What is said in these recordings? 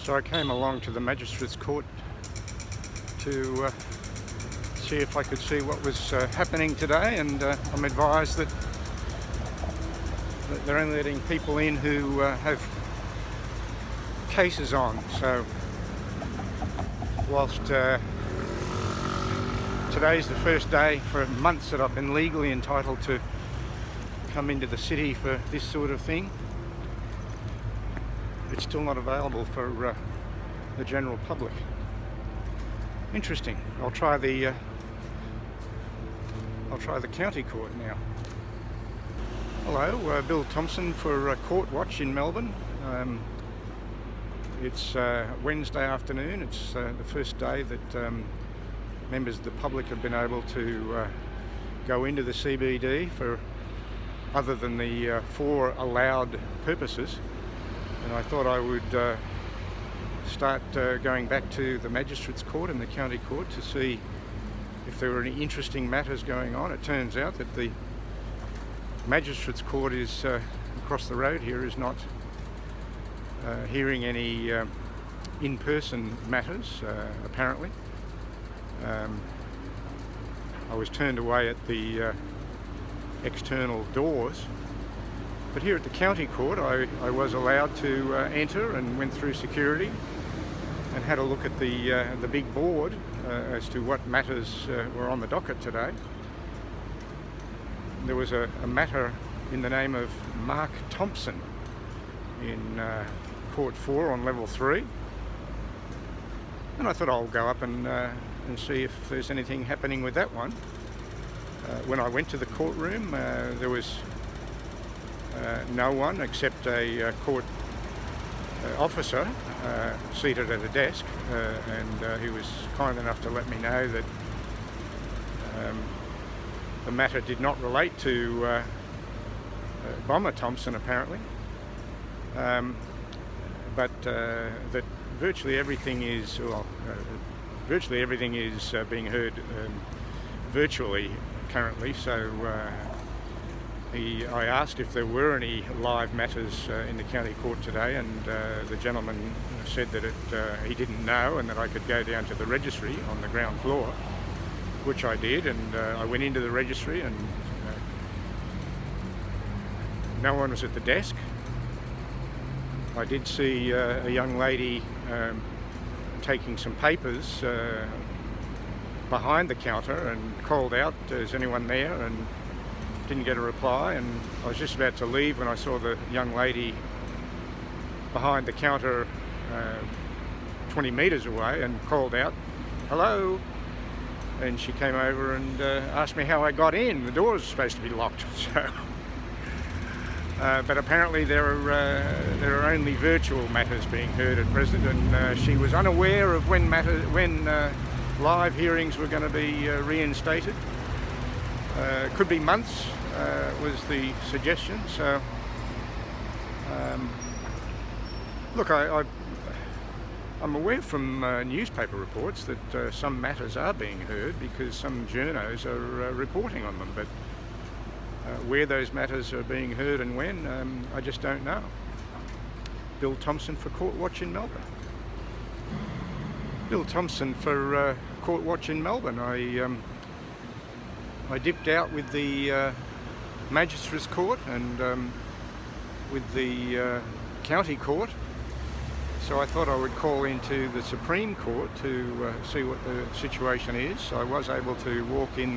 So I came along to the Magistrates Court to see if I could see what was happening today, and I'm advised that they're only letting people in who have cases on. So whilst today's the first day for months that I've been legally entitled to come into the city for this sort of thing, it's still not available for the general public. Interesting. I'll try the county court now. Hello, Bill Thompson for Court Watch in Melbourne. It's Wednesday afternoon. It's the first day that members of the public have been able to go into the CBD for other than the 4 allowed purposes. And I thought I would start going back to the Magistrates Court and the County Court to see if there were any interesting matters going on. It turns out that the Magistrates Court is across the road here, is not hearing any in-person matters, apparently. I was turned away at the external doors. But here at the County Court, I was allowed to enter and went through security and had a look at the big board as to what matters were on the docket today. There was a matter in the name of Mark Thompson in Court 4 on level 3. And I thought I'll go up and see if there's anything happening with that one. When I went to the courtroom, there was no one except a court officer seated at a desk, and he was kind enough to let me know that the matter did not relate to Bomber Thompson, apparently, but that virtually everything is being heard virtually currently. So I asked if there were any live matters in the county court today, and the gentleman said that he didn't know, and that I could go down to the registry on the ground floor, which I did, and I went into the registry, and no one was at the desk. I did see a young lady taking some papers behind the counter and called out, "Is anyone there?" and didn't get a reply, and I was just about to leave when I saw the young lady behind the counter 20 metres away and called out, "Hello," and she came over and asked me how I got in. The door was supposed to be locked, so but apparently there are only virtual matters being heard at present, and she was unaware of when live hearings were going to be reinstated. Could be months, was the suggestion. So, look, I'm aware from newspaper reports that some matters are being heard because some journos are reporting on them, but where those matters are being heard and when, I just don't know. Bill Thompson for Court Watch in Melbourne. Bill Thompson for Court Watch in Melbourne. I dipped out with the Magistrates Court and with the County Court, so I thought I would call into the Supreme Court to see what the situation is. So I was able to walk in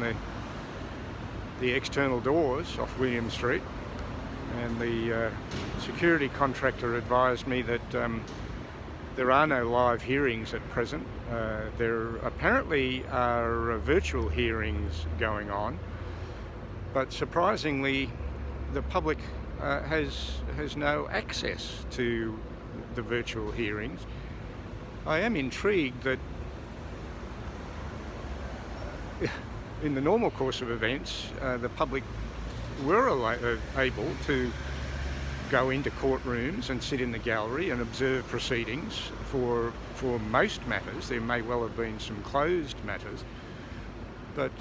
the external doors off William Street, and the security contractor advised me that there are no live hearings at present. There apparently are virtual hearings going on, but surprisingly the public has no access to the virtual hearings. I am intrigued that in the normal course of events, the public were able to go into courtrooms and sit in the gallery and observe proceedings for most matters. There may well have been some closed matters, but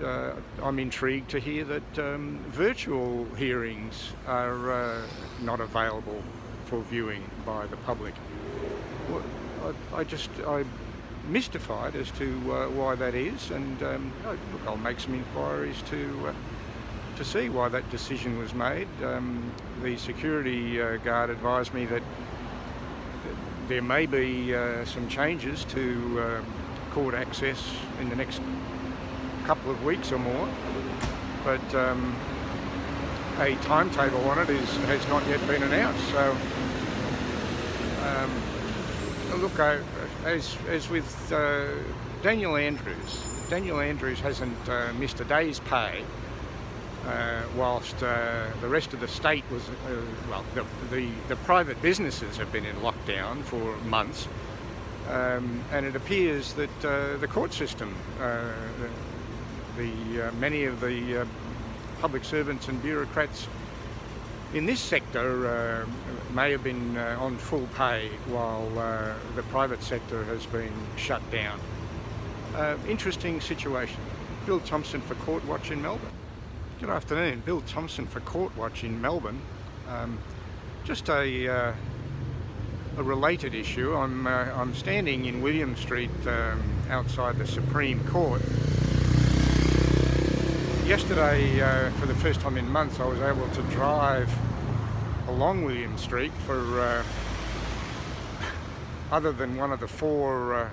I'm intrigued to hear that virtual hearings are not available for viewing by the public. I'm mystified as to why that is, and look, I'll make some inquiries to see why that decision was made. The security guard advised me that there may be some changes to court access in the next couple of weeks or more, but a timetable on it has not yet been announced. So look, as with Daniel Andrews hasn't missed a day's pay, whilst the rest of the state was, the private businesses have been in lockdown for months, and it appears that the court system, many of the public servants and bureaucrats in this sector may have been on full pay while the private sector has been shut down. Interesting situation. Bill Thompson for Court Watch in Melbourne. Good afternoon, Bill Thompson for Court Watch in Melbourne. Just a related issue. I'm standing in William Street outside the Supreme Court. Yesterday, for the first time in months, I was able to drive along William Street for other than one of the four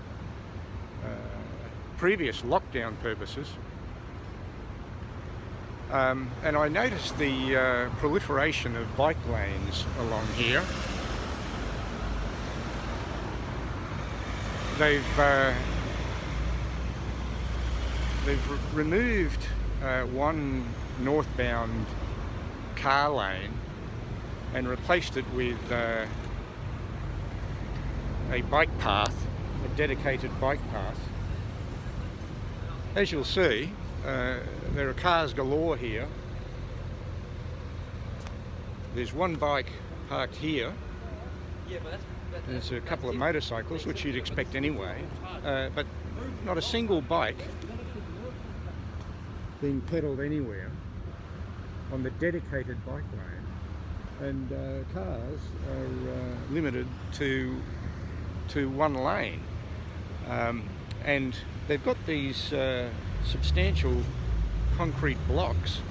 previous lockdown purposes. And I noticed the proliferation of bike lanes along here. They've removed one northbound car lane and replaced it with a bike path, a dedicated bike path. As you'll see, there are cars galore here. There's one bike parked here. There's a couple of motorcycles, which you'd expect anyway, but not a single bike being pedalled anywhere on the dedicated bike lane, and cars are limited to one lane, and they've got these substantial concrete blocks,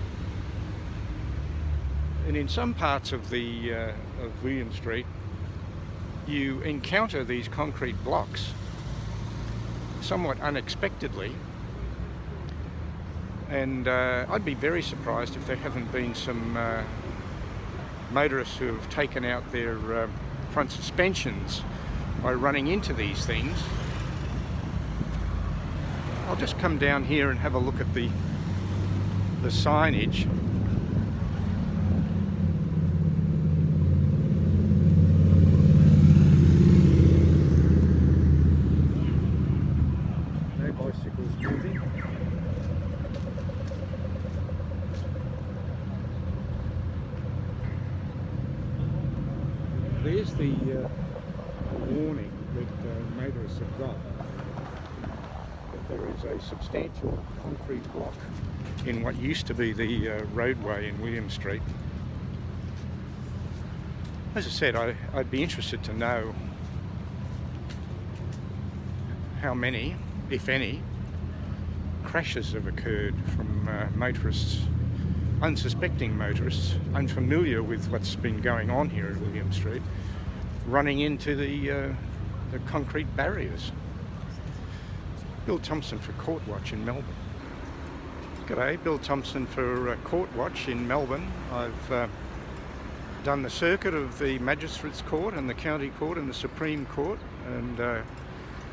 and in some parts of the of William Street you encounter these concrete blocks somewhat unexpectedly, and I'd be very surprised if there haven't been some motorists who have taken out their front suspensions by running into these things. I'll just come down here and have a look at the signage. No bicycles moving. There's the warning that motorists have got. There is a substantial concrete block in what used to be the roadway in William Street. As I said, I'd be interested to know how many, if any, crashes have occurred from motorists, unsuspecting motorists, unfamiliar with what's been going on here at William Street, running into the concrete barriers. Bill Thompson for Court Watch in Melbourne. G'day, Bill Thompson for Court Watch in Melbourne. I've done the circuit of the Magistrates Court and the County Court and the Supreme Court, and there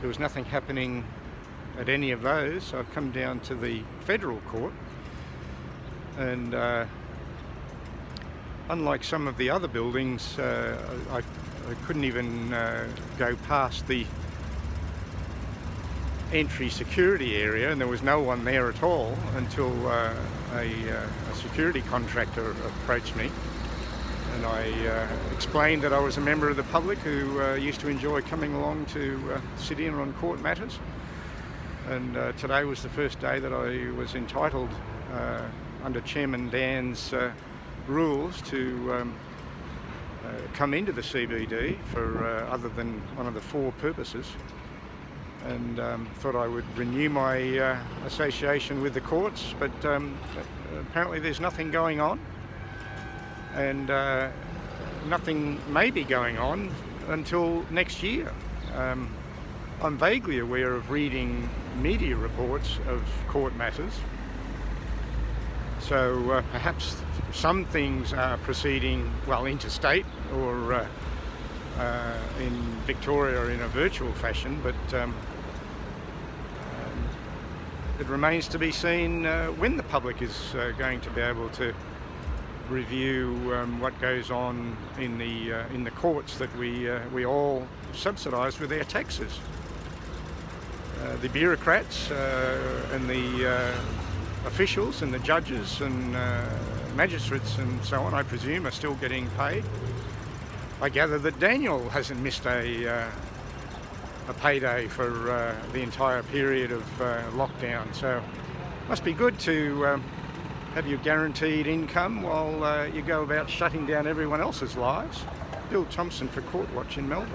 was nothing happening at any of those, so I've come down to the Federal Court, and unlike some of the other buildings, I couldn't even go past the entry security area, and there was no one there at all until a security contractor approached me, and I explained that I was a member of the public who used to enjoy coming along to sit in on court matters, and today was the first day that I was entitled under Chairman Dan's rules to come into the CBD for other than one of the 4 purposes, and thought I would renew my association with the courts, but apparently there's nothing going on, and nothing may be going on until next year. I'm vaguely aware of reading media reports of court matters, so perhaps some things are proceeding, well, interstate or in Victoria in a virtual fashion, but it remains to be seen when the public is going to be able to review what goes on in the courts that we all subsidise with our taxes. The bureaucrats and the officials and the judges and magistrates and so on, I presume, are still getting paid. I gather that Daniel hasn't missed a payday for the entire period of lockdown, so it must be good to have your guaranteed income while you go about shutting down everyone else's lives. Bill Thompson for Court Watch in Melbourne.